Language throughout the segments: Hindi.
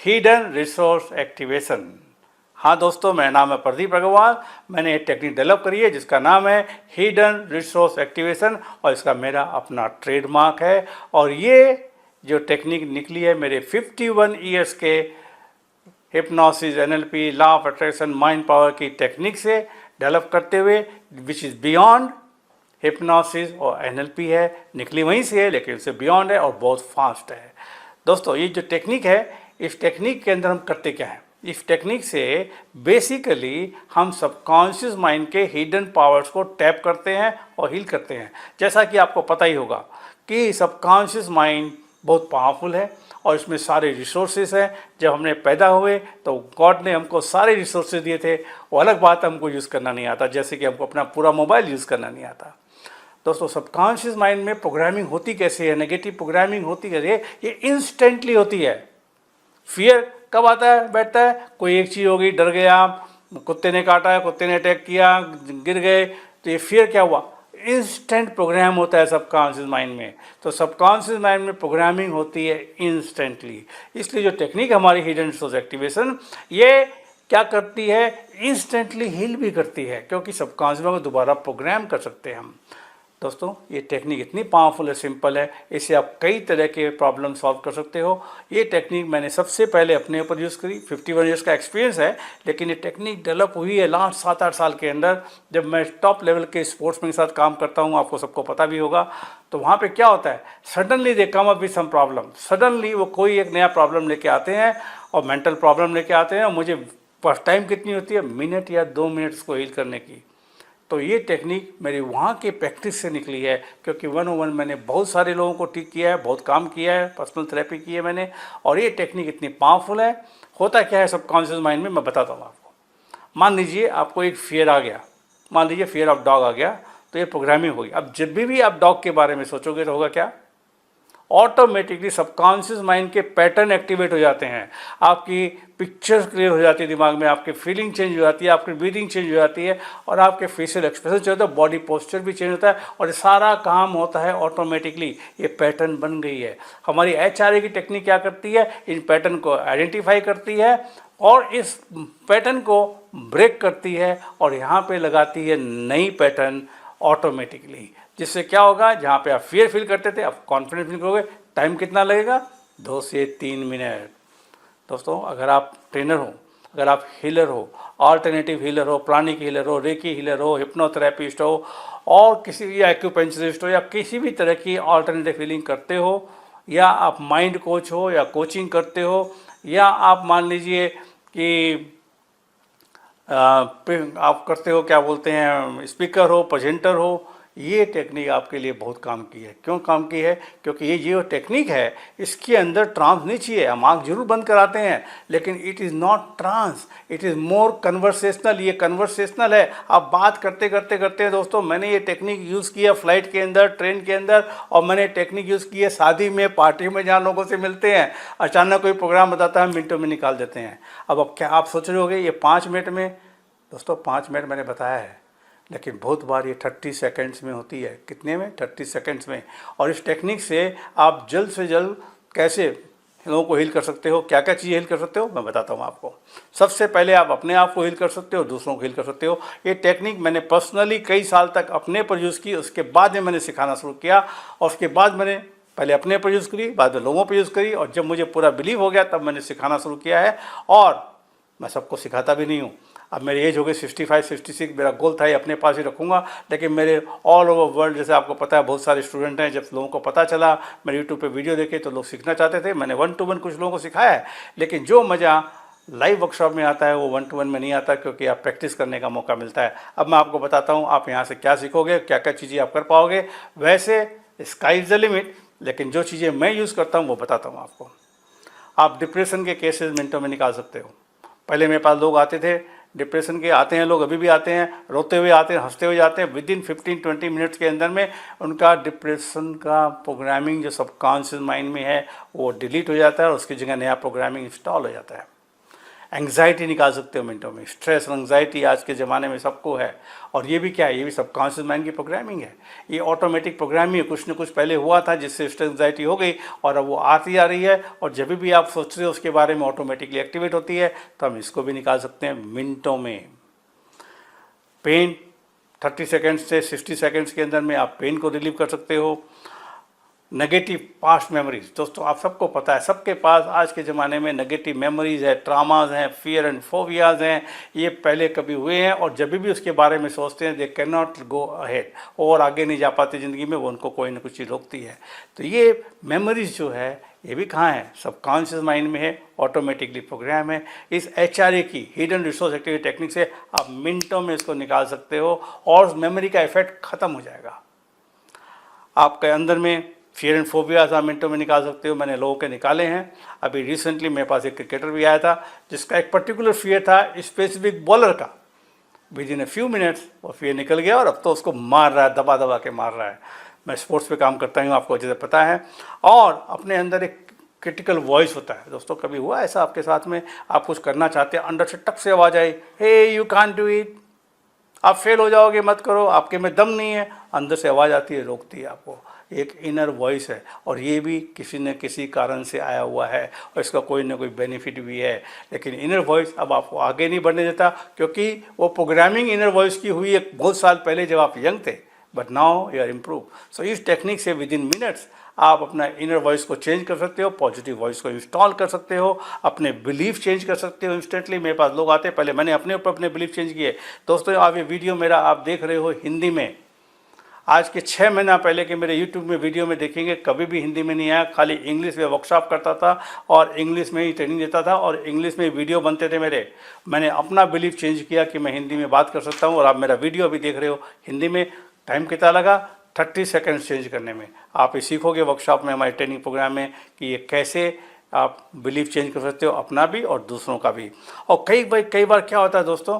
Hidden resource activation. हाँ दोस्तों, मेरा नाम है प्रदीप अग्रवाल। मैंने ये टेक्निक डेवलप करी है जिसका नाम है हिडन रिसोर्स एक्टिवेशन और इसका मेरा अपना ट्रेडमार्क है। और ये जो टेक्निक निकली है मेरे 51 ईयर्स के hypnosis, NLP, law of attraction, mind power की टेक्निक से डेवलप करते हुए, विच इज़ बियॉन्ड हिप्नोसिस और एनएलपी है, निकली वहीं से है लेकिन उससे बियॉन्ड है और बहुत फास्ट है। दोस्तों ये जो टेक्निक है, इस टेक्निक के अंदर हम करते क्या हैं? इस टेक्निक से बेसिकली हम सबकॉन्शियस माइंड के हिडन पावर्स को टैप करते हैं और हील करते हैं। जैसा कि आपको पता ही होगा कि सबकॉन्शियस माइंड बहुत पावरफुल है और इसमें सारे रिसोर्सेज हैं। जब हमने पैदा हुए तो गॉड ने हमको सारे रिसोर्सेज दिए थे। वो अलग बात है, हमको यूज़ करना नहीं आता, जैसे कि हमको अपना पूरा मोबाइल यूज़ करना नहीं आता। दोस्तों सबकॉन्शियस माइंड में प्रोग्रामिंग होती कैसे है, नेगेटिव प्रोग्रामिंग होती कैसे है? ये इंस्टेंटली होती है। फियर कब आता है, बैठता है, कोई एक चीज़ हो गई, डर गया, कुत्ते ने काटा, कुत्ते ने अटैक किया, गिर गए, तो ये फियर क्या हुआ? इंस्टेंट प्रोग्राम होता है सबकॉन्शियस माइंड में। तो सबकॉन्शियस माइंड में प्रोग्रामिंग होती है इंस्टेंटली। इसलिए जो टेक्निक हमारी हिडन रिसोर्स एक्टिवेशन, ये क्या करती है? इंस्टेंटली हील भी करती है, क्योंकि सबकॉन्शियस माइंड को दोबारा प्रोग्राम कर सकते हैं हम। दोस्तों ये टेक्निक इतनी पावरफुल है, सिंपल है, इससे आप कई तरह के प्रॉब्लम सॉल्व कर सकते हो। ये टेक्निक मैंने सबसे पहले अपने ऊपर यूज़ करी। 51 ईयर्स का एक्सपीरियंस है, लेकिन ये टेक्निक डेवलप हुई है लास्ट 7-8 साल के अंदर। जब मैं टॉप लेवल के स्पोर्ट्समैन के साथ काम करता हूँ, आपको सबको पता भी होगा, तो वहाँ पर क्या होता है, suddenly they come up with some problem. Suddenly वो कोई एक नया प्रॉब्लम लेके आते हैं और मेंटल प्रॉब्लम लेके आते हैं, और मुझे टाइम कितनी होती है, मिनट या 2 मिनट को हील करने की। तो ये टेक्निक मेरी वहाँ के प्रैक्टिस से निकली है, क्योंकि 101 मैंने बहुत सारे लोगों को ठीक किया है, बहुत काम किया है, पर्सनल थेरेपी की है मैंने। और ये टेक्निक इतनी पावरफुल है। होता क्या है सबकॉन्शियस माइंड में, मैं बताता हूँ आपको। मान लीजिए आपको एक फियर आ गया, मान लीजिए फियर ऑफ डॉग आ गया, तो ये प्रोग्रामिंग होगी। अब जब भी आप डॉग के बारे में सोचोगे तो होगा क्या? ऑटोमेटिकली सबकॉन्शियस माइंड के पैटर्न एक्टिवेट हो जाते हैं, आपकी पिक्चर्स क्लियर हो जाती है दिमाग में, आपकी फीलिंग चेंज हो जाती है, आपकी ब्रीदिंग चेंज हो जाती है, और आपके फेशियल एक्सप्रेशन चेंज होता है, बॉडी पोस्चर भी चेंज होता है, और सारा काम होता है ऑटोमेटिकली। ये पैटर्न बन गई है। हमारी HRA की टेक्निक क्या करती है? इन पैटर्न को आइडेंटिफाई करती है और इस पैटर्न को ब्रेक करती है, और यहाँ पे लगाती है नई पैटर्न ऑटोमेटिकली। जिससे क्या होगा, जहाँ पे आप फियर फील करते थे आप कॉन्फिडेंस फील करोगे। टाइम कितना लगेगा? 2 से 3 मिनट। दोस्तों अगर आप ट्रेनर हो, अगर आप हीलर हो, ऑल्टरनेटिव हीलर हो, प्राणिक हीलर हो, रेकी हीलर हो, हिप्नोथेरेपिस्ट हो, और किसी भी एक्यूपेंचरिस्ट हो, या किसी भी तरह की ऑल्टरनेटिव हीलिंग करते हो, या आप माइंड कोच हो या कोचिंग करते हो, या आप मान लीजिए कि आप करते हो, क्या बोलते हैं, स्पीकर हो, प्रेजेंटर हो, ये टेक्निक आपके लिए बहुत काम की है। क्यों काम की है? क्योंकि ये जो टेक्निक है इसके अंदर ट्रांस नहीं चाहिए। हम आँख जरूर बंद कराते हैं, लेकिन it is not trance, it is more conversational. ये कन्वर्सेशनल है, आप बात करते करते करते। दोस्तों मैंने ये टेक्निक यूज़ किया फ्लाइट के अंदर, ट्रेन के अंदर, और मैंने टेक्निक यूज़ की है शादी में, पार्टी में, जहाँ लोगों से मिलते हैं, अचानक कोई प्रोग्राम बताता है, मिनटों में निकाल देते हैं। अब क्या आप सोच रहे होगे ये 5 मिनट में? दोस्तों 5 मिनट मैंने बताया है, लेकिन बहुत बार ये 30 सेकंड्स में होती है। कितने में? 30 सेकंड्स में। और इस टेक्निक से आप जल्द से जल्द कैसे लोगों को हील कर सकते हो, क्या क्या चीज़ें हील कर सकते हो, मैं बताता हूँ आपको। सबसे पहले आप अपने आप को हील कर सकते हो, दूसरों को हील कर सकते हो। ये टेक्निक मैंने पर्सनली कई साल तक अपने पर यूज़ की, उसके बाद में मैंने सिखाना शुरू किया, और उसके बाद मैंने पहले अपने पर यूज़ करी, बाद में लोगों पर यूज़ करी, और जब मुझे पूरा बिलीव हो गया तब मैंने सिखाना शुरू किया है। और मैं सबको सिखाता भी नहीं हूँ। अब मेरी एज हो गई 65-66, मेरा गोल था ये अपने पास ही रखूँगा, लेकिन मेरे ऑल ओवर वर्ल्ड, जैसे आपको पता है, बहुत सारे स्टूडेंट हैं। जब लोगों को पता चला, मेरे यूट्यूब पे वीडियो देखे, तो लोग सीखना चाहते थे। मैंने 1 to 1 कुछ लोगों को सिखाया है, लेकिन जो मज़ा लाइव वर्कशॉप में आता है वो 1 to 1 में नहीं आता, क्योंकि आप प्रैक्टिस करने का मौका मिलता है। अब मैं आपको बताता हूँ आप यहाँ से क्या सीखोगे, क्या क्या चीज़ें आप कर पाओगे। वैसे स्काई इज़ द लिमिट, लेकिन जो चीज़ें मैं यूज़ करता हूँ वो बताता हूँ आपको। आप डिप्रेशन के केसेस मिनटों में निकाल सकते हो। पहले मेरे पास लोग आते थे, डिप्रेशन के आते हैं लोग, अभी भी आते हैं, रोते हुए आते हैं, हंसते हुए जाते हैं। विदिन 15-20 मिनट्स के अंदर में उनका डिप्रेशन का प्रोग्रामिंग जो सबकॉन्शियस माइंड में है वो डिलीट हो जाता है, और उसकी जगह नया प्रोग्रामिंग इंस्टॉल हो जाता है। एंग्जाइटी निकाल सकते हो मिनटों में। स्ट्रेस और एंग्जाइटी आज के ज़माने में सबको है, और ये भी क्या है, ये भी सबकॉन्शियस माइंड की प्रोग्रामिंग है। ये ऑटोमेटिक प्रोग्रामिंग है, कुछ न कुछ पहले हुआ था जिससे स्ट्रेस एंग्जाइटी हो गई और अब वो आती आ रही है, और जब भी आप सोचते हो उसके बारे में ऑटोमेटिकली एक्टिवेट होती है। तो हम इसको भी निकाल सकते हैं मिनटों में। पेन 30 सेकेंड से 60 सेकेंड्स के अंदर में आप पेन को रिलीव कर सकते हो। नेगेटिव पास्ट मेमोरीज, दोस्तों आप सबको पता है, सबके पास आज के ज़माने में नेगेटिव मेमोरीज है, ट्रामाज हैं, फियर एंड फोबियाज हैं। ये पहले कभी हुए हैं और जब भी उसके बारे में सोचते हैं they can not go ahead, और आगे नहीं जा पाते ज़िंदगी में, वो उनको कोई ना कुछ चीज़ रोकती है। तो ये मेमोरीज जो है ये भी कहाँ है, सबकॉन्शियस माइंड में है, ऑटोमेटिकली प्रोग्राम है। इस HRA की हिडन रिसोर्स एक्टिविटी टेक्निक से आप मिनटों में इसको निकाल सकते हो और मेमोरी का इफेक्ट ख़त्म हो जाएगा। आपके अंदर में फियर एंड फोबियाज आप मिनटों में निकाल सकते हो। मैंने लोगों के निकाले हैं। अभी रिसेंटली मेरे पास एक क्रिकेटर भी आया था जिसका एक पर्टिकुलर फियर था स्पेसिफिक बॉलर का। With in a few minutes वो फियर निकल गया और अब तो उसको मार रहा है, दबा दबा के मार रहा है। मैं स्पोर्ट्स पे काम करता हूँ, आपको अच्छे से पता है। और अपने अंदर एक क्रिटिकल वॉइस होता है। दोस्तों कभी हुआ ऐसा आपके साथ में, आप कुछ करना चाहते हैं, अंदर से टक से आवाज़ आई, हे यू कांट डू इट, आप फेल हो जाओगे, मत करो, आपके में दम नहीं है। अंदर से आवाज़ आती है, रोकती है आपको। एक इनर वॉइस है, और ये भी किसी न किसी कारण से आया हुआ है और इसका कोई ना कोई बेनिफिट भी है। लेकिन इनर वॉइस अब आपको आगे नहीं बढ़ने देता, क्योंकि वो प्रोग्रामिंग इनर वॉइस की हुई है बहुत साल पहले जब आप यंग थे, but now you are improve. So इस टेक्निक से विद इन मिनट्स आप अपना इनर वॉइस को चेंज कर सकते हो, पॉजिटिव वॉइस को इंस्टॉल कर सकते हो, अपने बिलीफ चेंज कर सकते हो इंस्टेंटली। मेरे पास लोग आते हैं, पहले मैंने अपने ऊपर अपने बिलीफ चेंज किए। दोस्तों आप ये वीडियो मेरा आप देख रहे हो हिंदी में, आज के 6 महीना पहले के मेरे यूट्यूब में वीडियो में देखेंगे, कभी भी हिंदी में नहीं आया, खाली इंग्लिश में वर्कशॉप करता था और इंग्लिश में ही ट्रेनिंग देता था और इंग्लिश में वीडियो बनते थे मेरे। मैंने अपना बिलीफ चेंज किया कि मैं हिंदी में बात कर सकता हूँ, और आप मेरा वीडियो अभी देख रहे हो हिंदी में। टाइम कितना लगा? 30 सेकेंड्स चेंज करने में। आप ये सीखोगे वर्कशॉप में, हमारे ट्रेनिंग प्रोग्राम में, कि ये कैसे आप बिलीफ चेंज कर सकते हो, अपना भी और दूसरों का भी। और कई बार क्या होता है दोस्तों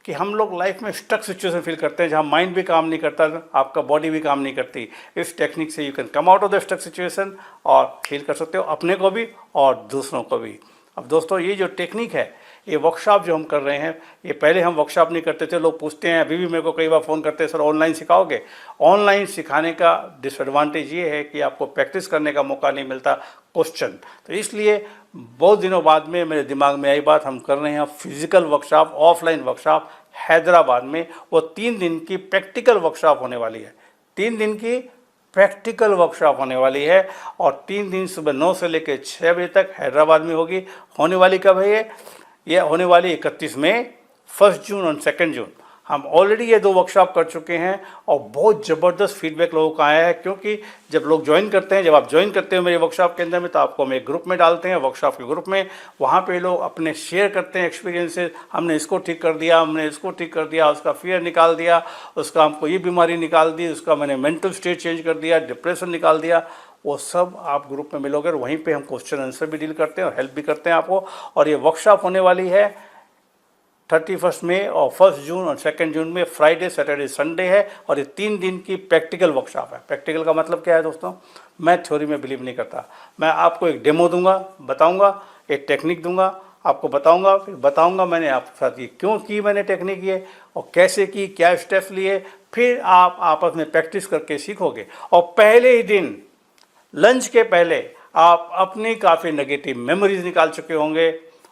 कि हम लोग लाइफ में स्टक सिचुएशन फील करते हैं, जहाँ माइंड भी काम नहीं करता, आपका बॉडी भी काम नहीं करती। इस टेक्निक से you can come out of the stock situation और फील कर सकते हो अपने को भी और दूसरों को भी। अब दोस्तों ये जो टेक्निक है, ये वर्कशॉप जो हम कर रहे हैं, ये पहले हम वर्कशॉप नहीं करते थे। लोग पूछते हैं, अभी भी मेरे को कई बार फ़ोन करते हैं, सर ऑनलाइन सिखाओगे? ऑनलाइन सिखाने का डिसएडवांटेज ये है कि आपको प्रैक्टिस करने का मौका नहीं मिलता, क्वेश्चन। तो इसलिए बहुत दिनों बाद में मेरे दिमाग में आई बात, हम कर रहे हैं physical workshop, offline workshop Hyderabad में। वो 3 दिन की प्रैक्टिकल वर्कशॉप होने वाली है। 3 दिन की प्रैक्टिकल वर्कशॉप होने वाली है, और 3 दिन सुबह 9 से लेकर 6 बजे तक हैदराबाद में होगी। होने वाली कब है ये होने वाली 31 मई, 1 जून और 2 जून। हम ऑलरेडी ये 2 वर्कशॉप कर चुके हैं और बहुत ज़बरदस्त फीडबैक लोगों का आया है, क्योंकि जब लोग ज्वाइन करते हैं, जब आप ज्वाइन करते हो मेरे वर्कशॉप के अंदर में, तो आपको हम एक ग्रुप में डालते हैं, वर्कशॉप के ग्रुप में। वहाँ पे लोग अपने शेयर करते हैं एक्सपीरियंसेस, हमने इसको ठीक कर दिया, हमने इसको ठीक कर दिया, उसका फियर निकाल दिया, उसका हमको ये बीमारी निकाल दी, उसका मैंने मेंटल स्टेट चेंज कर दिया, डिप्रेशन निकाल दिया। वो सब आप ग्रुप में मिलोगे और वहीं पे हम क्वेश्चन आंसर भी डील करते हैं और हेल्प भी करते हैं आपको। और ये वर्कशॉप होने वाली है 31 मई और 1 जून और 2 जून में, फ्राइडे सैटरडे संडे है। और ये 3 दिन की प्रैक्टिकल वर्कशॉप है। प्रैक्टिकल का मतलब क्या है दोस्तों? मैं थ्योरी में बिलीव नहीं करता। मैं आपको एक डेमो दूंगा, बताऊंगा, एक टेक्निक दूंगा, आपको बताऊंगा, फिर बताऊंगा मैंने आपके साथ ये क्यों की, मैंने टेक्निक ये और कैसे की, क्या स्टेप्स लिए, फिर आप आपस में प्रैक्टिस करके सीखोगे। और पहले ही दिन लंच के पहले आप अपनी काफ़ी नेगेटिव मेमोरीज निकाल चुके होंगे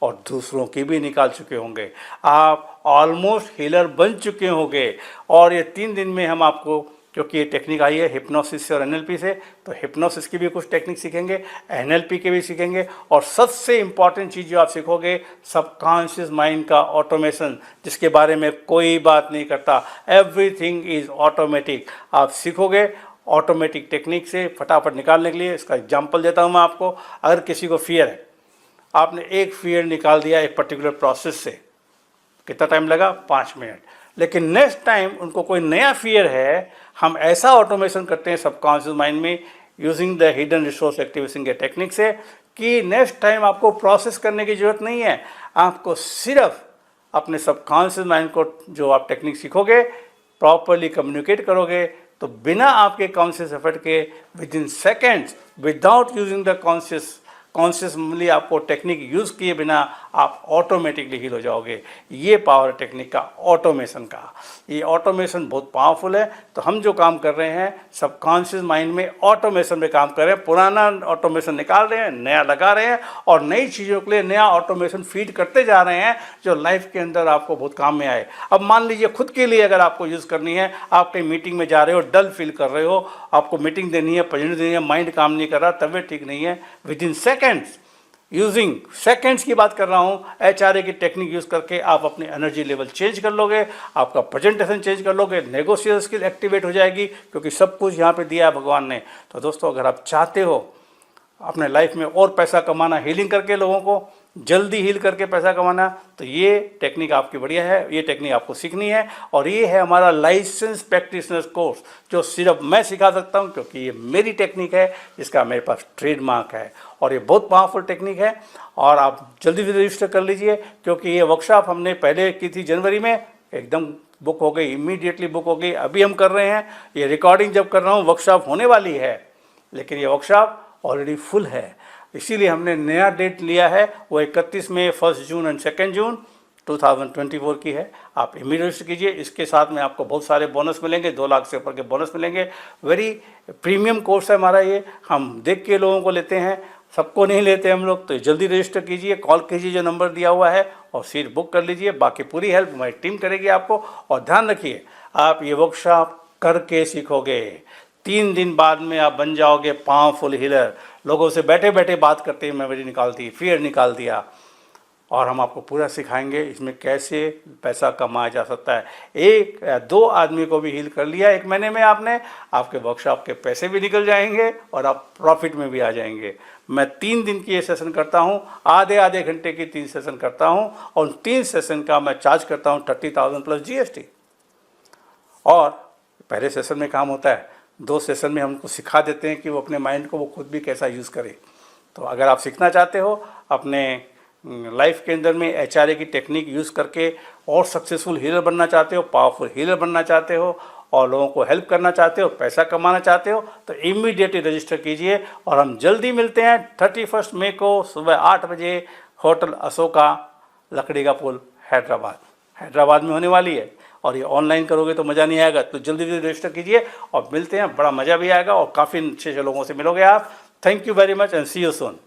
और दूसरों की भी निकाल चुके होंगे। आप ऑलमोस्ट हीलर बन चुके होंगे। और ये 3 दिन में हम आपको, क्योंकि ये टेक्निक आई है हिप्नोसिस से और NLP से, तो हिप्नोसिस की भी कुछ टेक्निक सीखेंगे, NLP के भी सीखेंगे, और सबसे इम्पॉर्टेंट चीज़ जो आप सीखोगे, सबकॉन्शियस माइंड का ऑटोमेशन, जिसके बारे में कोई बात नहीं करता। Everything is automatic. आप सीखोगे ऑटोमेटिक टेक्निक से फटाफट निकालने के लिए। इसका एग्जाम्पल देता हूँ मैं आपको। अगर किसी को फियर है, आपने एक फियर निकाल दिया एक पर्टिकुलर प्रोसेस से, कितना टाइम लगा? 5 मिनट। लेकिन नेक्स्ट टाइम उनको कोई नया फियर है, हम ऐसा ऑटोमेशन करते हैं सबकॉन्शियस माइंड में using the hidden resource activation के टेक्निक से, कि नेक्स्ट टाइम आपको प्रोसेस करने की ज़रूरत नहीं है। आपको सिर्फ अपने सबकॉन्शियस माइंड को, जो आप टेक्निक सीखोगे, प्रॉपरली कम्युनिकेट करोगे, तो बिना आपके कॉन्शियस एफर्ट के, with in seconds, without using the conscious consciously आपको टेक्निक यूज़ किए बिना आप ऑटोमेटिकली हील हो जाओगे। ये पावर है टेक्निक का, ऑटोमेशन का। ये ऑटोमेशन बहुत पावरफुल है। तो हम जो काम कर रहे हैं सबकॉन्शियस माइंड में ऑटोमेशन में काम कर रहे हैं। पुराना ऑटोमेशन निकाल रहे हैं, नया लगा रहे हैं और नई चीज़ों के लिए नया ऑटोमेशन फीड करते जा रहे हैं जो लाइफ के अंदर आपको बहुत काम में आए। अब मान लीजिए खुद के लिए अगर आपको यूज़ करनी है, आप कहीं मीटिंग में जा रहे हो, डल फील कर रहे हो, आपको मीटिंग देनी है, प्रेजेंट देनी है, माइंड काम नहीं कर रहा, तबीयत ठीक नहीं है, with in seconds, using seconds की बात कर रहा हूँ, HRA की टेक्निक यूज़ करके आप अपनी एनर्जी लेवल चेंज कर लोगे, आपका प्रेजेंटेशन चेंज कर लोगे, नेगोशिएशन स्किल एक्टिवेट हो जाएगी, क्योंकि सब कुछ यहाँ पे दिया है भगवान ने। तो दोस्तों, अगर आप चाहते हो अपने लाइफ में और पैसा कमाना, हीलिंग करके लोगों को जल्दी हील करके पैसा कमाना, तो ये टेक्निक आपकी बढ़िया है। ये टेक्निक आपको सीखनी है और ये है हमारा लाइसेंस प्रैक्टिशनर्स कोर्स, जो सिर्फ मैं सिखा सकता हूँ, क्योंकि ये मेरी टेक्निक है, इसका मेरे पास ट्रेडमार्क है और ये बहुत पावरफुल टेक्निक है। और आप जल्दी से रजिस्टर कर लीजिए, क्योंकि ये वर्कशॉप हमने पहले की थी जनवरी में, एकदम बुक हो गई, इमीडिएटली बुक हो गई। अभी हम कर रहे हैं, ये रिकॉर्डिंग जब कर रहा हूँ वर्कशॉप होने वाली है, लेकिन ये वर्कशॉप ऑलरेडी फुल है। इसीलिए हमने नया डेट लिया है, वो 31 मई, 1 जून एंड 2 जून 2024 की है। आप इमीडिएट रजिस्टर कीजिए। इसके साथ में आपको बहुत सारे बोनस मिलेंगे, 2 लाख से ऊपर के बोनस मिलेंगे। वेरी प्रीमियम कोर्स है हमारा ये, हम देख के लोगों को लेते हैं, सबको नहीं लेते हम लोग। तो जल्दी रजिस्टर कीजिए, कॉल कीजिए जो नंबर दिया हुआ है और सीट बुक कर लीजिए। बाकी पूरी हेल्प हमारी टीम करेगी आपको। और ध्यान रखिए, आप ये वर्कशॉप करके सीखोगे, 3 दिन बाद में आप बन जाओगे पावरफुल हीलर। लोगों से बैठे बैठे बात करते ही मेमोरी निकाल दी, फियर निकाल दिया, और हम आपको पूरा सिखाएंगे इसमें कैसे पैसा कमाया जा सकता है। 1 या 2 आदमी को भी हील कर लिया 1 महीने में आपने, आपके वर्कशॉप के पैसे भी निकल जाएंगे और आप प्रॉफिट में भी आ जाएंगे। मैं 3 दिन की ये सेशन करता हूँ, आधे घंटे की 3 सेशन करता हूँ और 3 सेशन का मैं चार्ज करता हूँ 30,000 प्लस GST। और पहले सेशन में काम होता है, 2 सेशन में हमको सिखा देते हैं कि वो अपने माइंड को वो खुद भी कैसा यूज़ करे। तो अगर आप सीखना चाहते हो, अपने लाइफ के अंदर में HRA की टेक्निक यूज़ करके और सक्सेसफुल हीलर बनना चाहते हो, पावरफुल हीलर बनना चाहते हो और लोगों को हेल्प करना चाहते हो, पैसा कमाना चाहते हो, तो इमीडिएटली रजिस्टर कीजिए। और हम जल्दी मिलते हैं 31 मई को सुबह 8 बजे, होटल अशोका, लकड़ी का पुल, हैदराबाद में होने वाली है। और ये ऑनलाइन करोगे तो मज़ा नहीं आएगा, तो जल्दी रजिस्टर कीजिए और मिलते हैं, बड़ा मज़ा भी आएगा और काफ़ी अच्छे लोगों से मिलोगे आप। Thank you very much and see you soon.